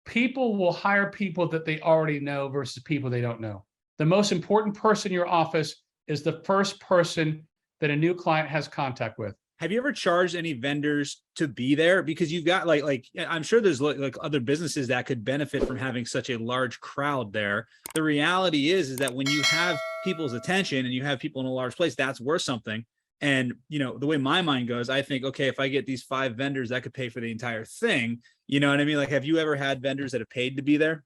People will hire people that they already know versus people they don't know. The most important person in your office is the first person that a new client has contact with. Have you ever charged any vendors to be there? Because you've got like I'm sure there's like other businesses that could benefit from having such a large crowd there. The reality is that when you have people's attention and you have people in a large place, that's worth something. And the way my mind goes, I think, okay, if I get these 5 vendors, that could pay for the entire thing. You know what I mean? Like, have you ever had vendors that have paid to be there?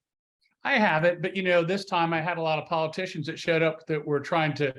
I haven't, but this time I had a lot of politicians that showed up that were trying to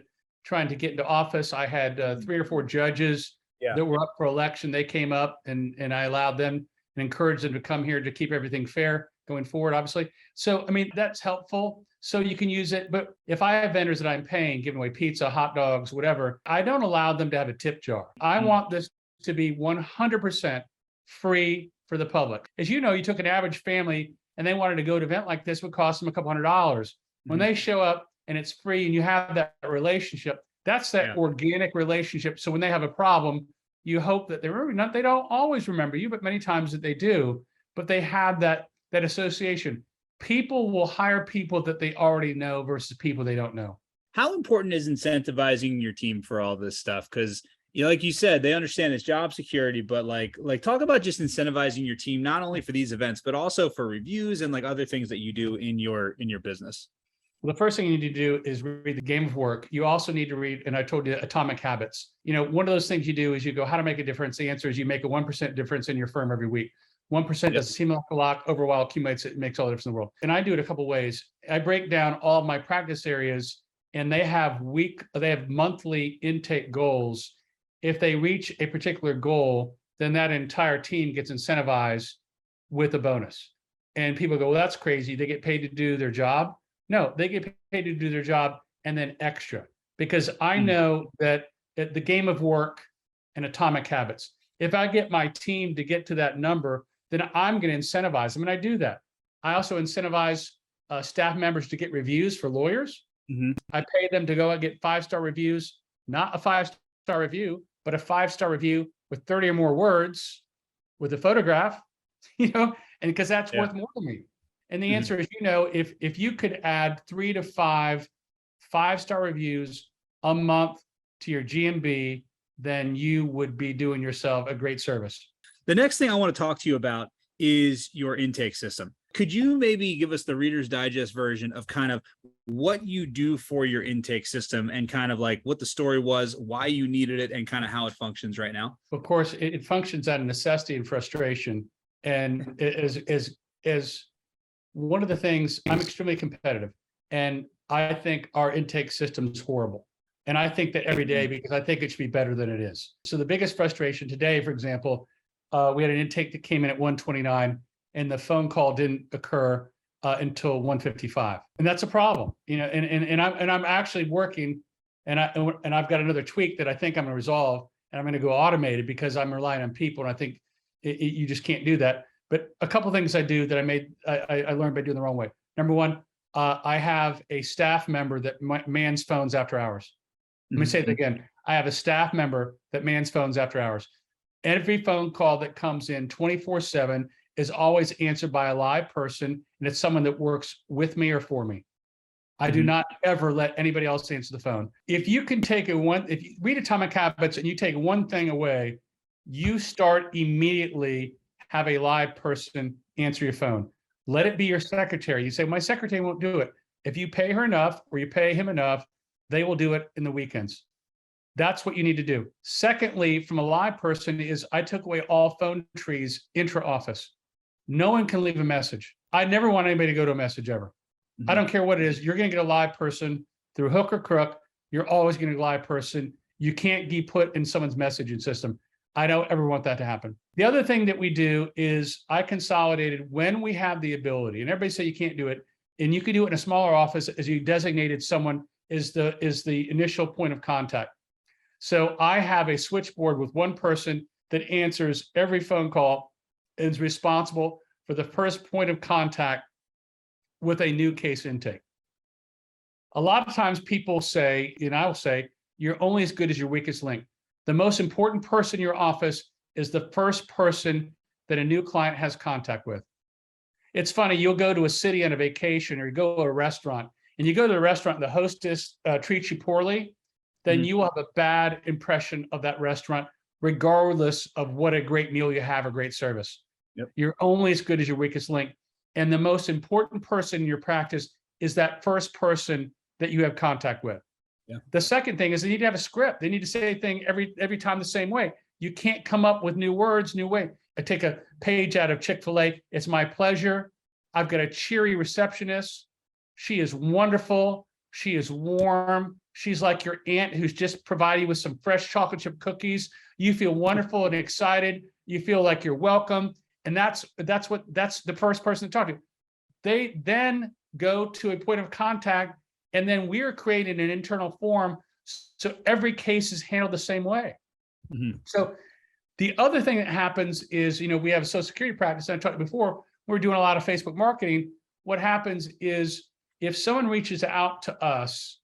get into office. I had 3 or 4 judges that were up for election. They came up and I allowed them and encouraged them to come here to keep everything fair going forward, obviously. So, I mean, that's helpful. So you can use it. But if I have vendors that I'm paying, giving away pizza, hot dogs, whatever, I don't allow them to have a tip jar. I want this to be 100% free for the public. As you know, you took an average family and they wanted to go to an event like this, would cost them a couple $100. When they show up and it's free and you have that relationship, that's that organic relationship. So when they have a problem, you hope that they don't always remember you, but many times that they do, but they have that association. People will hire people that they already know versus people they don't know. How important is incentivizing your team for all this stuff? Because like you said, they understand it's job security, but like talk about just incentivizing your team, not only for these events, but also for reviews and like other things that you do in your business. Well, the first thing you need to do is read The Game of Work. You also need to read, and I told you, Atomic Habits. One of those things you do is you go, how to make a difference? The answer is you make a 1% difference in your firm every week. 1% doesn't seem like a lot. Over a while accumulates, it makes all the difference in the world. And I do it a couple of ways. I break down all of my practice areas, and they have monthly intake goals. If they reach a particular goal, then that entire team gets incentivized with a bonus. And people go, well, that's crazy. They get paid to do their job. No, they get paid to do their job and then extra, because I know that The Game of Work and Atomic Habits, if I get my team to get to that number, then I'm going to incentivize them. And I do that. I also incentivize staff members to get reviews for lawyers. I pay them to go and get 5-star reviews, not a 5-star review, but a 5-star review with 30 or more words with a photograph, and because that's worth more to me. And the answer is, if you could add 3 to 5 5-star reviews a month to your GMB, then you would be doing yourself a great service. The next thing I want to talk to you about is your intake system. Could you maybe give us the Reader's Digest version of kind of what you do for your intake system and kind of like what the story was, why you needed it, and kind of how it functions right now? Of course, it functions out of necessity and frustration. And as one of the things, I'm extremely competitive, and I think our intake system is horrible. And I think that every day, because I think it should be better than it is. So the biggest frustration today, for example, we had an intake that came in at 1:29, and the phone call didn't occur until 1:55, and that's a problem. And I'm actually working, and I've got another tweak that I think I'm going to resolve, and I'm going to go automated because I'm relying on people, and I think you just can't do that. But a couple of things I do that I learned by doing the wrong way. Number one, I have a staff member that mans phones after hours. Let me say it again. I have a staff member that mans phones after hours. Every phone call that comes in 24/7 is always answered by a live person, and it's someone that works with me or for me. I do not ever let anybody else answer the phone. If you can take if you read Atomic Habits and you take one thing away, you start immediately have a live person answer your phone. Let it be your secretary. You say, my secretary won't do it. If you pay her enough or you pay him enough, they will do it in the weekends. That's what you need to do. Secondly, from a live person is I took away all phone trees intra-office. No one can leave a message. I never want anybody to go to a message ever. I don't care what it is. You're going to get a live person through hook or crook. You're always going to get a live person. You can't be put in someone's messaging system. I don't ever want that to happen. The other thing that we do is I consolidated when we have the ability, and everybody say you can't do it, and you can do it in a smaller office as you designated someone is the initial point of contact. So I have a switchboard with one person that answers every phone call and is responsible for the first point of contact with a new case intake. A lot of times people say, and I will say, you're only as good as your weakest link. The most important person in your office is the first person that a new client has contact with. It's funny, you'll go to a city on a vacation or you go to a restaurant and you go to the restaurant and the hostess treats you poorly, then Mhm. you will have a bad impression of that restaurant, regardless of what a great meal you have or great service. Yep. You're only as good as your weakest link. And the most important person in your practice is that first person that you have contact with. Yeah. The second thing is they need to have a script. They need to say a thing every time the same way. You can't come up with new words, new way. I take a page out of Chick-fil-A. It's my pleasure. I've got a cheery receptionist. She is wonderful. She is warm. She's like your aunt who's just provided you with some fresh chocolate chip cookies. You feel wonderful and excited. You feel like you're welcome. And that's the first person to talk to. They then go to a point of contact, and then we're creating an internal form so every case is handled the same way. Mhm. So the other thing that happens is, we have a Social Security practice, and I talked before, we're doing a lot of Facebook marketing. What happens is if someone reaches out to us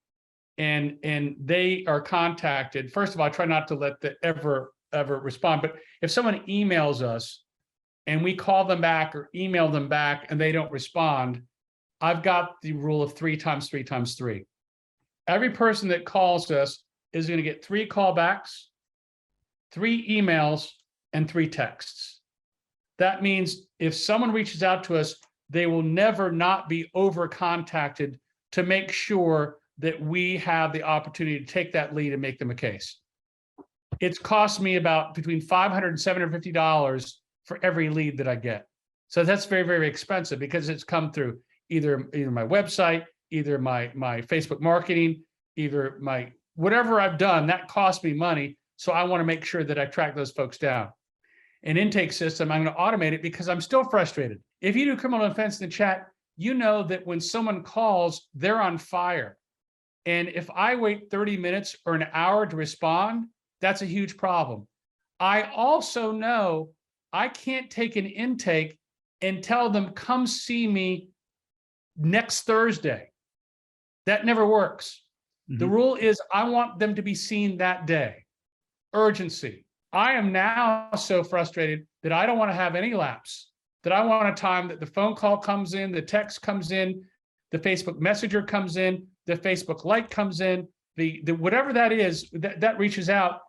and they are contacted, first of all, I try not to let the ever respond, but if someone emails us and we call them back or email them back and they don't respond, I've got the rule of 3 times 3 times 3. Every person that calls us is going to get 3 callbacks, 3 emails, and 3 texts. That means if someone reaches out to us, they will never not be over contacted to make sure that we have the opportunity to take that lead and make them a case. It's cost me about between $500 and $750 for every lead that I get. So that's very, very expensive because it's come through either my website, either my Facebook marketing, either my whatever I've done, that costs me money. So I want to make sure that I track those folks down. An intake system, I'm going to automate it because I'm still frustrated. If you do criminal defense in the chat, you know that when someone calls, they're on fire. And if I wait 30 minutes or an hour to respond, that's a huge problem. I also know I can't take an intake and tell them, come see me next Thursday. That never works. The rule is I want them to be seen that day. Urgency. I am now so frustrated that I don't want to have any lapse, that I want a time that the phone call comes in, the text comes in, the Facebook Messenger comes in, the Facebook like comes in, the whatever that is that reaches out.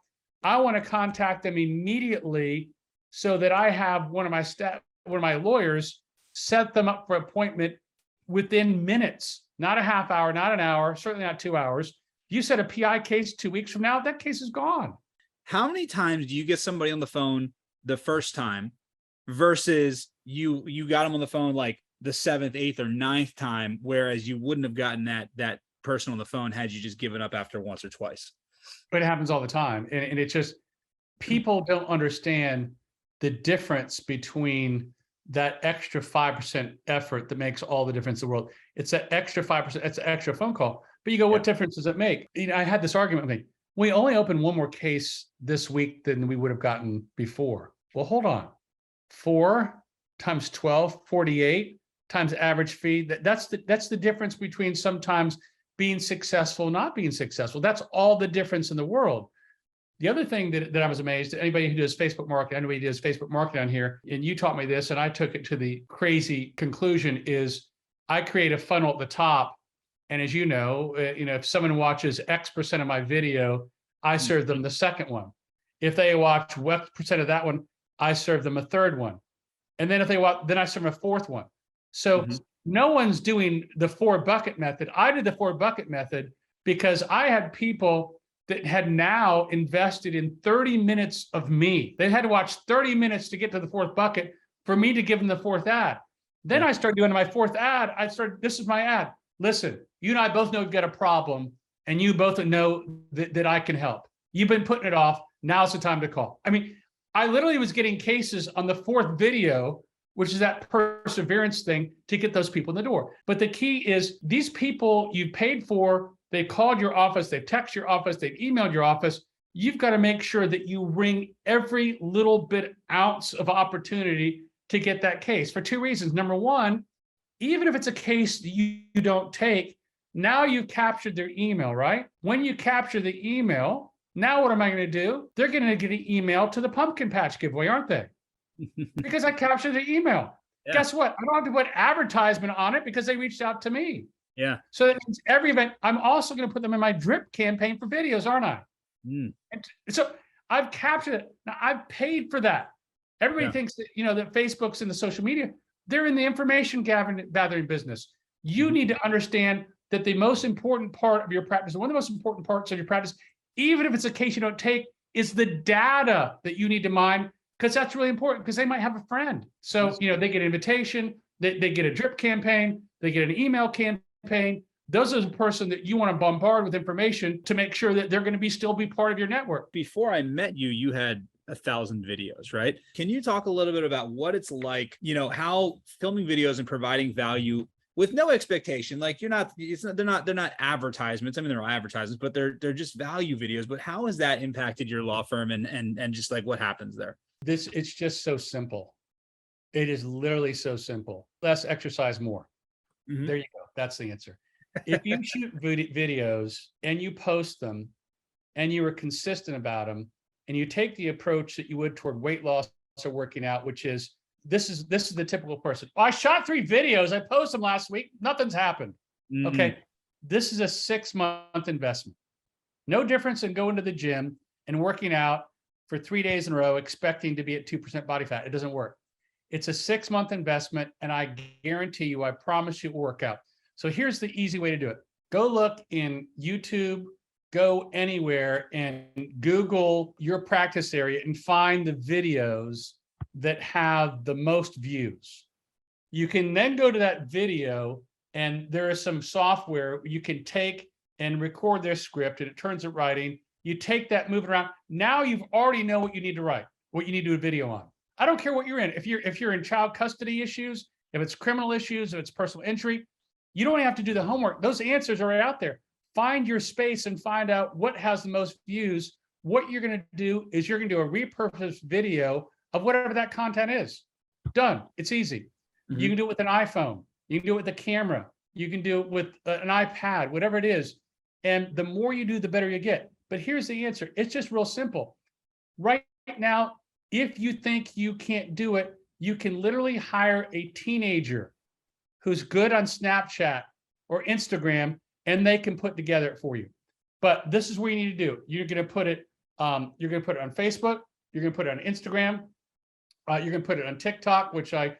I want to contact them immediately so that I have one of my lawyers set them up for appointment within minutes, not a half hour, not an hour, certainly not 2 hours. You said a PI case 2 weeks from now, that case is gone. How many times do you get somebody on the phone the first time versus you got them on the phone like the 7th, 8th, or 9th time, whereas you wouldn't have gotten that person on the phone had you just given up after once or twice? But it happens all the time. And it's just, people don't understand the difference between that extra 5% effort that makes all the difference in the world. It's that extra 5%, it's an extra phone call. But you go, what difference does it make? I had this argument with me. We only opened one more case this week than we would have gotten before. Well, hold on. 4 times 12, 48 times average fee. That's the difference between sometimes being successful, not being successful. That's all the difference in the world. The other thing that I was amazed at, anybody who does Facebook marketing, anybody who does Facebook marketing on here, and you taught me this, and I took it to the crazy conclusion, is I create a funnel at the top. And as you know, if someone watches X% of my video, I serve them the second one. If they watch what% of that one, I serve them a third one. And then if they watch, then I serve them a fourth one. So no one's doing the 4 bucket method. I did the 4 bucket method because I had people that had now invested in 30 minutes of me. They had to watch 30 minutes to get to the 4th bucket for me to give them the 4th ad. Then I started doing my 4th ad. This is my ad. Listen, you and I both know we've got a problem, and you both know that I can help. You've been putting it off. Now's the time to call. I mean, I literally was getting cases on the 4th video, which is that perseverance thing, to get those people in the door. But the key is these people you paid for, they called your office, they text your office, they've emailed your office. You've got to make sure that you wring every little bit ounce of opportunity to get that case for 2 reasons. Number one, even if it's a case that you don't take, now you've captured their email, right? When you capture the email, now what am I going to do? They're going to get an email to the pumpkin patch giveaway, aren't they? Because I captured the email. Yeah. Guess what? I don't have to put advertisement on it because they reached out to me. Yeah. So that means every event, I'm also going to put them in my drip campaign for videos, aren't I? Mm. And so I've captured it. Now I've paid for that. Everybody Yeah. thinks that, that Facebook's in the social media. They're in the information gathering business. You Mhm. need to understand that the most important part of your practice, one of the most important parts of your practice, even if it's a case you don't take, is the data that you need to mine, because that's really important, because they might have a friend. So, they get an invitation, they get a drip campaign, they get an email campaign. Those are the person that you want to bombard with information to make sure that they're going to still be part of your network. Before I met you, you had 1,000 videos, right? Can you talk a little bit about what it's like, how filming videos and providing value with no expectation, like they're not advertisements. I mean, they're advertisements, but they're just value videos. But how has that impacted your law firm and just like what happens there? It's just so simple. It is literally so simple. Less exercise, more. Mhm. There you go. That's the answer. If you shoot videos and you post them and you are consistent about them and you take the approach that you would toward weight loss or working out, which is this is the typical person. Oh, I shot 3 videos. I posted them last week. Nothing's happened. Mhm. Okay. This is a 6-month investment. No difference in going to the gym and working out for 3 days in a row, expecting to be at 2% body fat. It doesn't work. It's a 6-month investment, and I guarantee you, I promise you it will work out. So here's the easy way to do it. Go look in YouTube, go anywhere and Google your practice area and find the videos that have the most views. You can then go to that video, and there is some software you can take and record their script, and it turns it writing. You take that, move it around. Now you've already know what you need to write, what you need to do a video on. I don't care what you're in. If you're in child custody issues, if it's criminal issues, if it's personal injury, you don't have to do the homework. Those answers are right out there. Find your space and find out what has the most views. What you're going to do is you're going to do a repurposed video of whatever that content is. Done. It's easy. Mhm. You can do it with an iPhone. You can do it with a camera. You can do it with an iPad, whatever it is. And the more you do, the better you get. But here's the answer. It's just real simple. Right now, if you think you can't do it, you can literally hire a teenager who's good on Snapchat or Instagram, and they can put together it for you. But this is where you need to do. You're going to put it. You're going to put it on Facebook. You're going to put it on Instagram. You're going to put it on TikTok, which I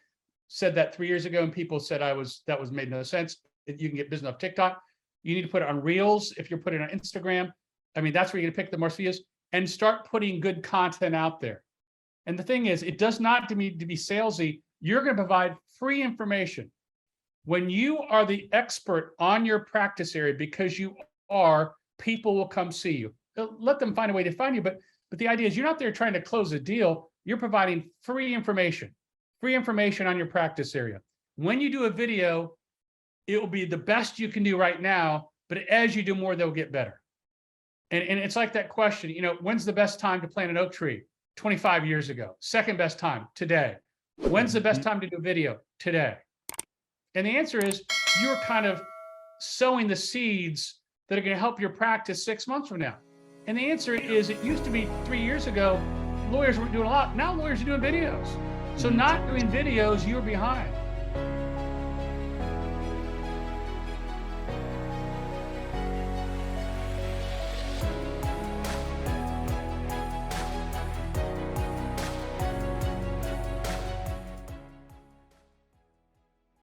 said that 3 years ago, and people said that was made no sense. You can get business off TikTok. You need to put it on Reels. If you're putting it on Instagram, I mean, that's where you're going to pick the most views, and start putting good content out there. And the thing is, it does not need to be salesy. You're going to provide free information. When you are the expert on your practice area, because you are, people will come see you. Let them find a way to find you. But the idea is you're not there trying to close a deal. You're providing free information on your practice area. When you do a video, it will be the best you can do right now. But as you do more, they'll get better. And it's like that question, when's the best time to plant an oak tree? 25 years ago. Second best time, today. When's the best time to do a video? Today. And the answer is you're kind of sowing the seeds that are going to help your practice 6 months from now. And the answer is, it used to be 3 years ago, lawyers weren't doing a lot. Now lawyers are doing videos. So not doing videos, you're behind.